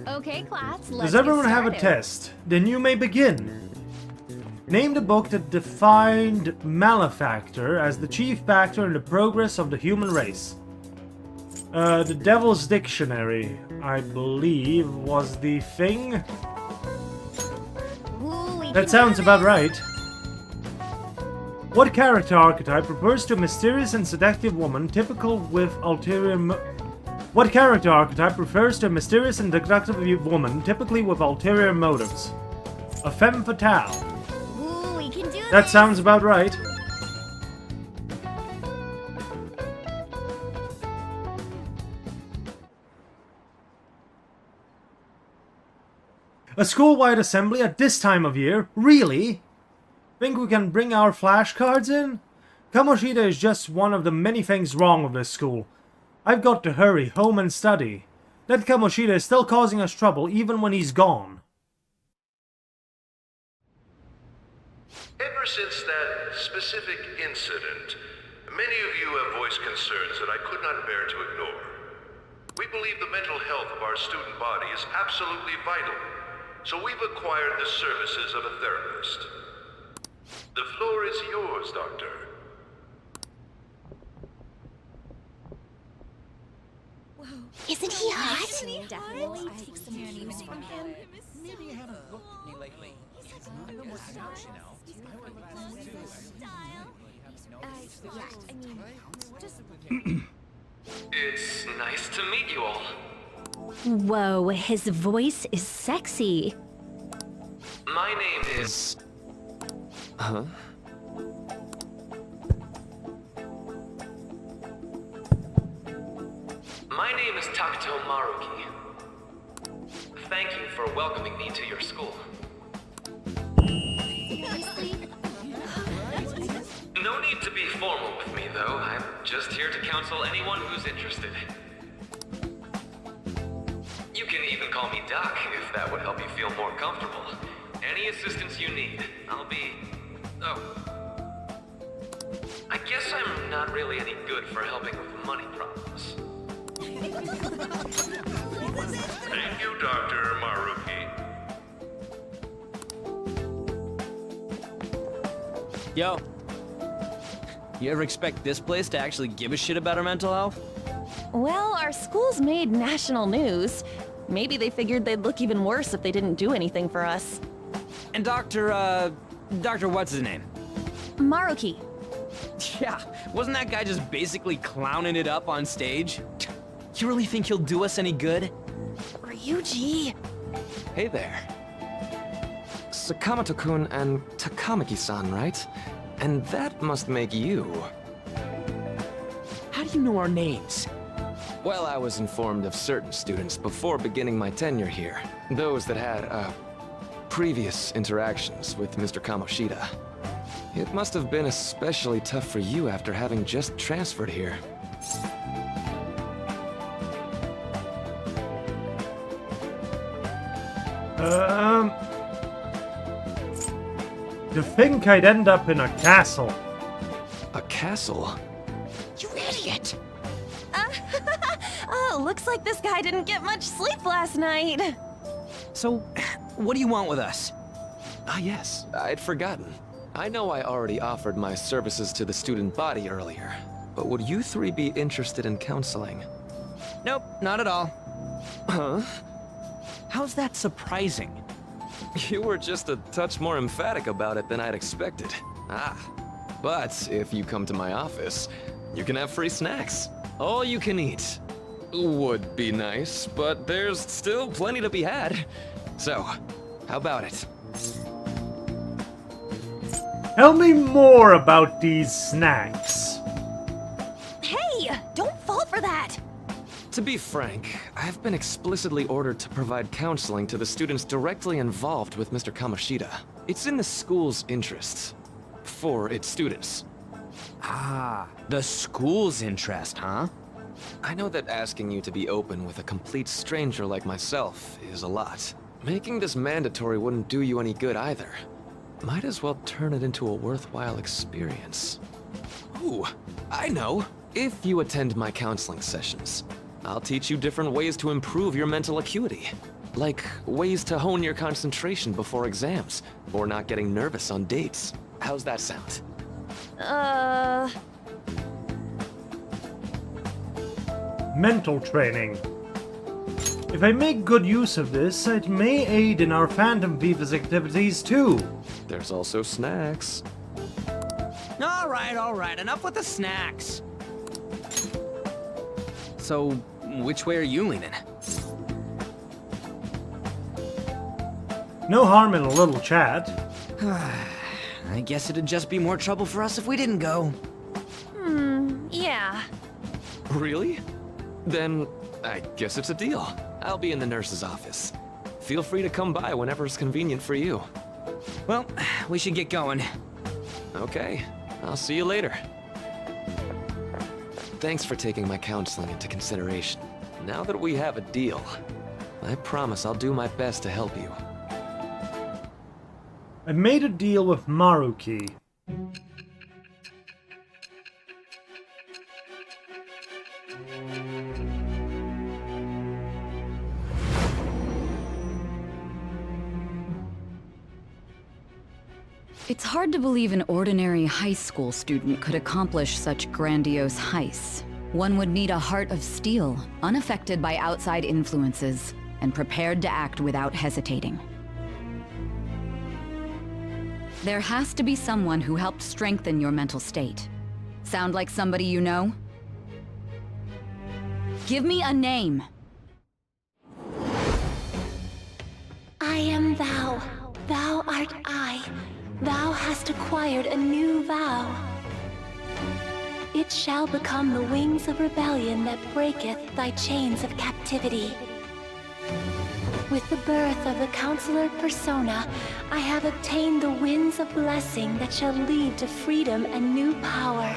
Okay, class, let's Does everyone get have a started. test? Then you may begin. Name the book that defined malefactor as the chief factor in the progress of the human race. The Devil's Dictionary, I believe, was the thing. Ooh, we can That do sounds this. about right. What character archetype refers to a mysterious and seductive woman, typical with ulterior What character archetype refers to a mysterious and seductive woman, typically with ulterior motives? A femme fatale. Ooh, we can do That this. sounds about right. A school-wide assembly at this time of year? Really? Think we can bring our flashcards in? Kamoshida is just one of the many things wrong with this school. I've got to hurry home and study. That Kamoshida is still causing us trouble even when he's gone. Ever since that specific incident, many of you have voiced concerns that I could not bear to ignore. We believe the mental health of our student body is absolutely vital, so we've acquired the services of a therapist. The floor is yours, Doctor. Isn't he hot? Definitely take some cues from him. Maybe you haven't looked at me lately. It's nice to meet you all. Whoa, his voice is sexy. My name is... Huh? My name is Takuto Maruki. Thank you for welcoming me to your school. No need to be formal with me, though. I'm just here to counsel anyone who's interested. You can even call me Doc, if that would help you feel more comfortable. Any assistance you need, I'll be... Oh. I guess I'm not really any good for helping with money problems. Thank you, Dr. Maruki. Yo. You ever expect this place to actually give a shit about our mental health? Well, our school's made national news. Maybe they figured they'd look even worse if they didn't do anything for us. And Dr. what's his name? Maruki. Yeah, wasn't that guy just basically clowning it up on stage? You really think he'll do us any good? Ryuji. Hey there. Sakamoto-kun and Takamaki-san, right? And that must make you. How do you know our names? Well, I was informed of certain students before beginning my tenure here. Those that had, previous interactions with Mr. Kamoshida. It must have been especially tough for you after having just transferred here. To think I'd end up in a castle. A castle? You idiot! Oh, looks like this guy didn't get much sleep last night. So, what do you want with us? Ah, yes, I'd forgotten. I know I already offered my services to the student body earlier, but would you three be interested in counseling? Nope, not at all. Huh? How's that surprising? You were just a touch more emphatic about it than I'd expected. Ah, but if you come to my office, you can have free snacks. All you can eat. Would be nice, but there's still plenty to be had. So, how about it? Tell me more about these snacks. Hey, don't fall for that. To be frank, I've been explicitly ordered to provide counseling to the students directly involved with Mr. Kamoshida. It's in the school's interests. For its students. Ah, the school's interest, huh? I know that asking you to be open with a complete stranger like myself is a lot. Making this mandatory wouldn't do you any good either. Might as well turn it into a worthwhile experience. Ooh, I know. If you attend my counseling sessions, I'll teach you different ways to improve your mental acuity. Like ways to hone your concentration before exams, or not getting nervous on dates. How's that sound? Mental training. If I make good use of this, it may aid in our Phantom Thieves activities too. There's also snacks. All right, enough with the snacks. So, which way are you leaning? No harm in a little chat. I guess it'd just be more trouble for us if we didn't go. Yeah. Really? Then, I guess it's a deal. I'll be in the nurse's office. Feel free to come by whenever it's convenient for you. Well, we should get going. Okay, I'll see you later. Thanks for taking my counseling into consideration. Now that we have a deal, I promise I'll do my best to help you. I made a deal with Maruki. It's hard to believe an ordinary high school student could accomplish such grandiose heists. One would need a heart of steel, unaffected by outside influences, and prepared to act without hesitating. There has to be someone who helped strengthen your mental state. Sound like somebody you know? Give me a name. I am thou. Thou art I. Thou hast acquired a new vow. It shall become the wings of rebellion that breaketh thy chains of captivity. With the birth of the councillor persona, I have obtained the winds of blessing that shall lead to freedom and new power.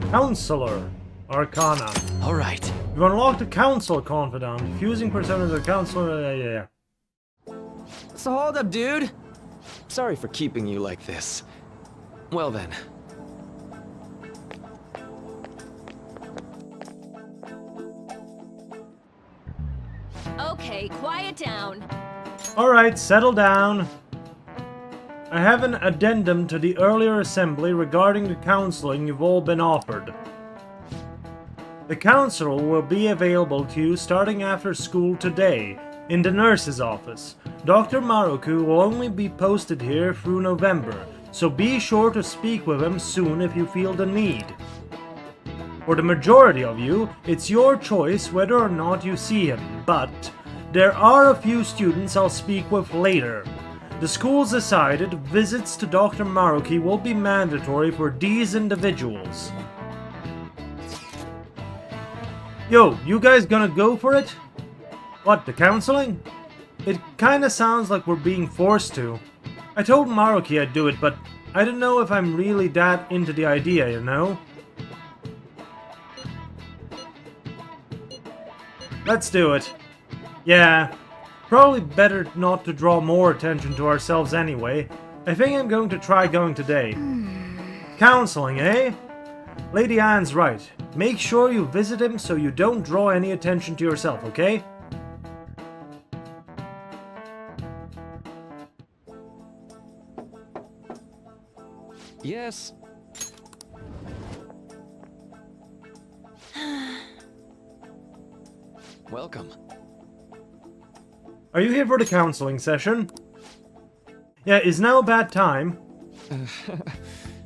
Councillor Arcana. All right. You've unlocked a council confidant. Fusing persona to the councillor. Yeah. So hold up, dude. Sorry for keeping you like this. Well then. Okay, quiet down. Alright, settle down. I have an addendum to the earlier assembly regarding the counseling you've all been offered. The counsellor will be available to you starting after school today, in the nurse's office. Dr. Maruku will only be posted here through November, so be sure to speak with him soon if you feel the need. For the majority of you, it's your choice whether or not you see him, but there are a few students I'll speak with later. The school's decided visits to Dr. Maruki will be mandatory for these individuals. Yo, you guys gonna go for it? What, the counseling? It kinda sounds like we're being forced to. I told Maruki I'd do it, but I don't know if I'm really that into the idea, you know? Let's do it. Yeah, probably better not to draw more attention to ourselves anyway. I think I'm going to try going today. Counseling, eh? Lady Anne's right. Make sure you visit him so you don't draw any attention to yourself, okay? Yes. Welcome. Are you here for the counseling session? Yeah, is now a bad time?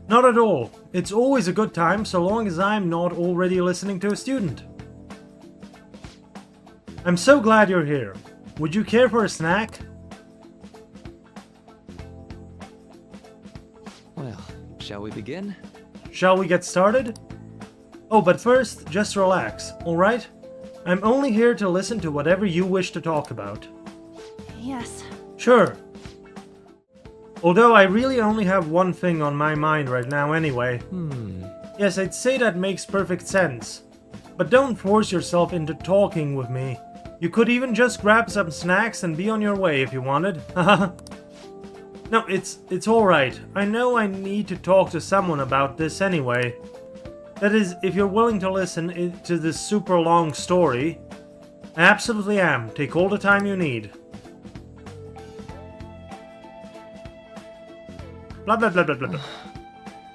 Not at all. It's always a good time so long as I'm not already listening to a student. I'm so glad you're here. Would you care for a snack? Well, shall we begin? Shall we get started? Oh, but first, just relax, alright? I'm only here to listen to whatever you wish to talk about. Yes. Sure. Although I really only have one thing on my mind right now anyway. Yes, I'd say that makes perfect sense. But don't force yourself into talking with me. You could even just grab some snacks and be on your way if you wanted. No, it's alright. I know I need to talk to someone about this anyway. That is, if you're willing to listen to this super long story. I absolutely am. Take all the time you need. Blah blah blah blah blah blah.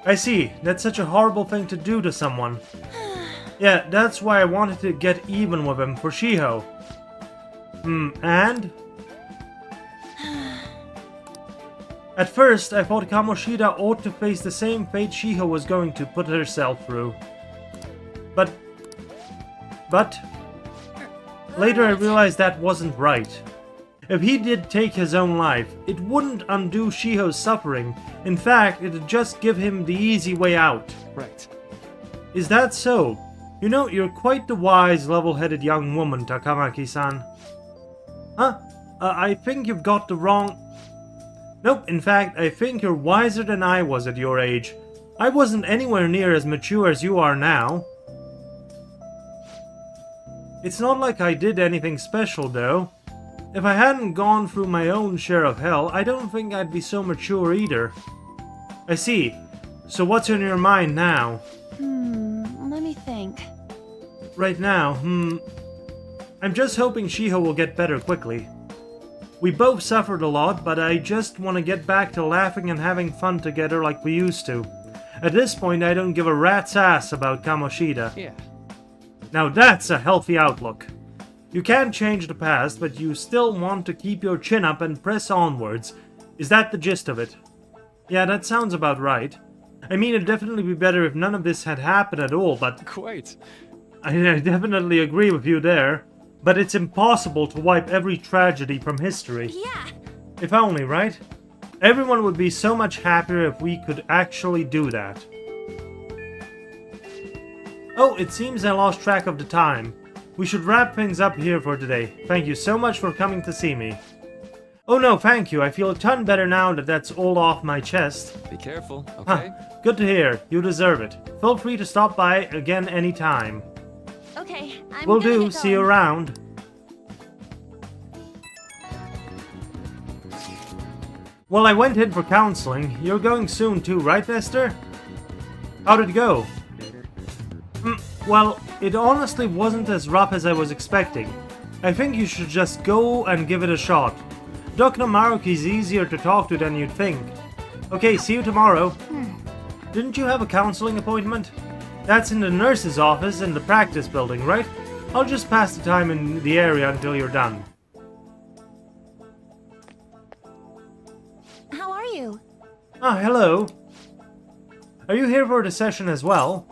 I see. That's such a horrible thing to do to someone. Yeah, that's why I wanted to get even with him for Shiho. And? At first, I thought Kamoshida ought to face the same fate Shiho was going to put herself through. But... Later I realized that wasn't right. If he did take his own life, it wouldn't undo Shiho's suffering. In fact, it'd just give him the easy way out. Right. Is that so? You know, you're quite the wise, level-headed young woman, Takamaki-san. Huh? I think you've got the wrong... Nope, in fact, I think you're wiser than I was at your age. I wasn't anywhere near as mature as you are now. It's not like I did anything special, though. If I hadn't gone through my own share of hell, I don't think I'd be so mature either. I see. So what's in your mind now? Let me think. Right now, I'm just hoping Shiho will get better quickly. We both suffered a lot, but I just want to get back to laughing and having fun together like we used to. At this point, I don't give a rat's ass about Kamoshida. Yeah. Now that's a healthy outlook. You can't change the past, but you still want to keep your chin up and press onwards. Is that the gist of it? Yeah, that sounds about right. I mean, it'd definitely be better if none of this had happened at all, but... Quite. I definitely agree with you there. But it's impossible to wipe every tragedy from history. Yeah. If only, right? Everyone would be so much happier if we could actually do that. Oh, it seems I lost track of the time. We should wrap things up here for today. Thank you so much for coming to see me. Oh no, thank you. I feel a ton better now that that's all off my chest. Be careful, okay? Good to hear. You deserve it. Feel free to stop by again anytime. Okay, Will do. See you around. Well, I went in for counseling. You're going soon too, right, Esther? How did it go? Well, it honestly wasn't as rough as I was expecting. I think you should just go and give it a shot. Dr. Maruki's easier to talk to than you'd think. Okay, see you tomorrow. Didn't you have a counseling appointment? That's in the nurse's office in the practice building, right? I'll just pass the time in the area until you're done. How are you? Ah, hello. Are you here for the session as well?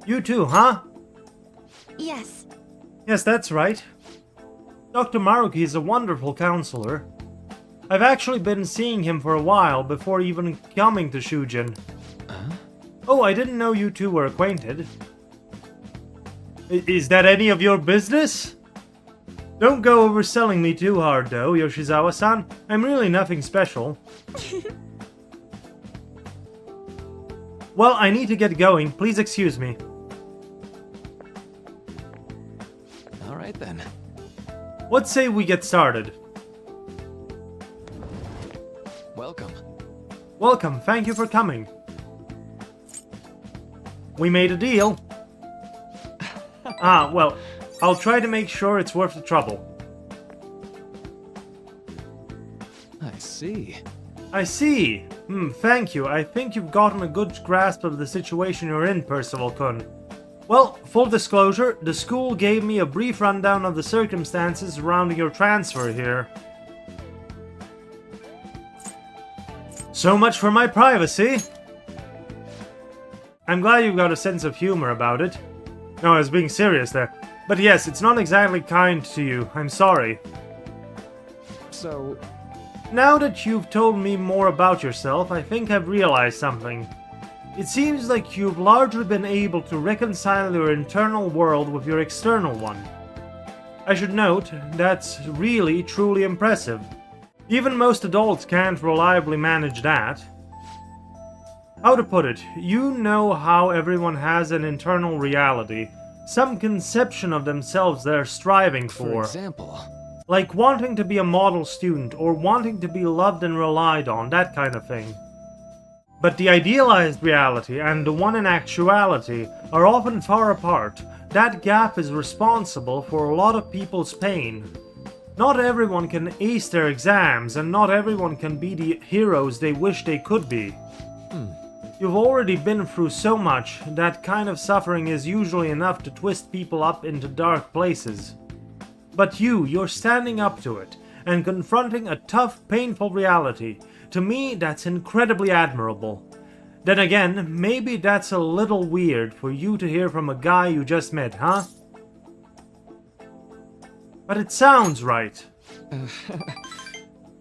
You too, huh? Yes. Yes, that's right. Dr. Maruki is a wonderful counselor. I've actually been seeing him for a while before even coming to Shujin. Oh, I didn't know you two were acquainted. Is that any of your business? Don't go overselling me too hard though, Yoshizawa-san. I'm really nothing special. Well, I need to get going. Please excuse me. Alright then. What say we get started? Welcome. Welcome, thank you for coming. We made a deal. Well, I'll try to make sure it's worth the trouble. I see. I see. Thank you. I think you've gotten a good grasp of the situation you're in, Percival-kun. Well, full disclosure, the school gave me a brief rundown of the circumstances surrounding your transfer here. So much for my privacy. I'm glad you've got a sense of humor about it. No, I was being serious there. But yes, it's not exactly kind to you. I'm sorry. So... Now that you've told me more about yourself, I think I've realized something. It seems like you've largely been able to reconcile your internal world with your external one. I should note, that's really, truly impressive. Even most adults can't reliably manage that. How to put it, you know how everyone has an internal reality, some conception of themselves they're striving For for. example... Like wanting to be a model student or wanting to be loved and relied on, that kind of thing. But the idealized reality and the one in actuality are often far apart. That gap is responsible for a lot of people's pain. Not everyone can ace their exams, and not everyone can be the heroes they wish they could be. You've already been through so much, that kind of suffering is usually enough to twist people up into dark places. But you're standing up to it, and confronting a tough, painful reality. To me, that's incredibly admirable. Then again, maybe that's a little weird for you to hear from a guy you just met, huh? But it sounds right.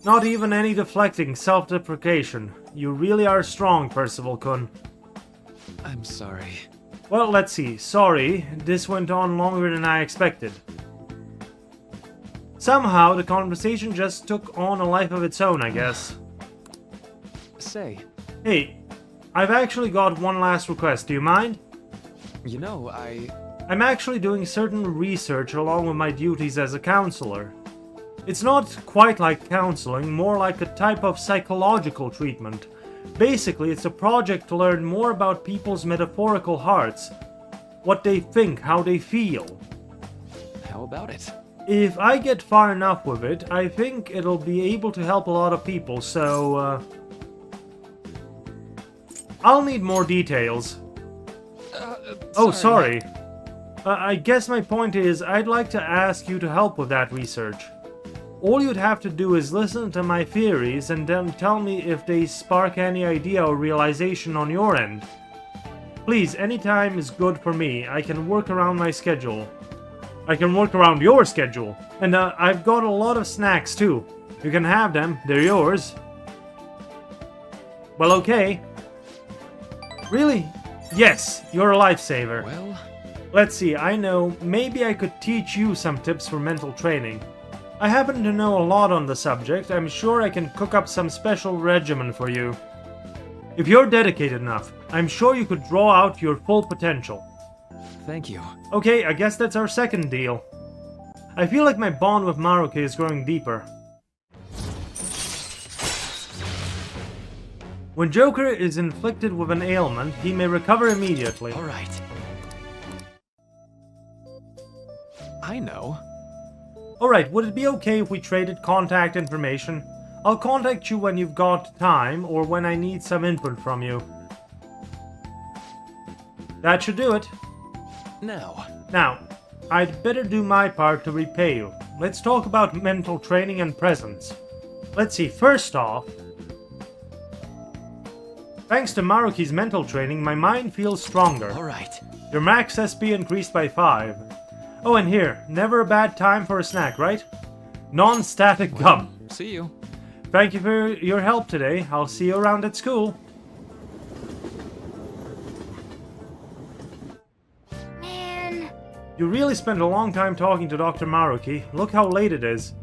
Not even any deflecting self-deprecation. You really are strong, Percival-kun. I'm sorry. Well, let's see. Sorry, this went on longer than I expected. Somehow, the conversation just took on a life of its own, I guess. Say, Hey, I've actually got one last request, do you mind? you know, I'm actually doing certain research along with my duties as a counselor. It's not quite like counseling, more like a type of psychological treatment. Basically, it's a project to learn more about people's metaphorical hearts. What they think, how they feel. How about it? If I get far enough with it, I think it'll be able to help a lot of people, so, I'll need more details. Oh, sorry. I guess my point is, I'd like to ask you to help with that research. All you'd have to do is listen to my theories and then tell me if they spark any idea or realization on your end. Please, any time is good for me. I can work around my schedule. I can work around your schedule. And I've got a lot of snacks too. You can have them, they're yours. Well, okay. Really? Yes, you're a lifesaver. Well, Let's see, I know, maybe I could teach you some tips for mental training. I happen to know a lot on the subject. I'm sure I can cook up some special regimen for you. If you're dedicated enough, I'm sure you could draw out your full potential. thank you. Okay, I guess that's our second deal. I feel like my bond with Maruki is growing deeper. When Joker is inflicted with an ailment, he may recover immediately. All right. I know. Alright, would it be okay if we traded contact information? I'll contact you when you've got time, or when I need some input from you. That should do it. Now, I'd better do my part to repay you. Let's talk about mental training and presence. Let's see, first off... Thanks to Maruki's mental training, my mind feels stronger. All right. Your max SP increased by 5. Oh, and here, never a bad time for a snack, right? Non-static gum. See you. Thank you for your help today. I'll see you around at school. Man. You really spent a long time talking to Dr. Maruki. Look how late it is.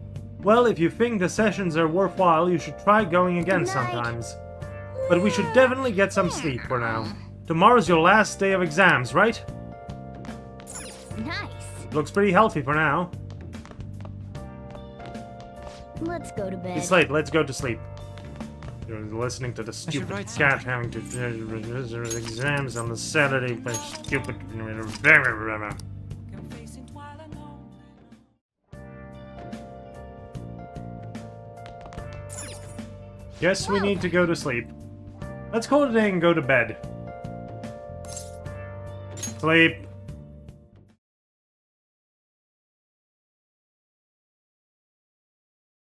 Well, if you think the sessions are worthwhile, you should try going again sometimes. But we should definitely get some sleep for now. Tomorrow's your last day of exams, right? Nice. Looks pretty healthy for now. Let's go to bed. It's late, let's go to sleep. You're listening to the stupid write cat having to exams on the Saturday by stupid... Guess we need to go to sleep. Let's call it a day and go to bed. Sleep.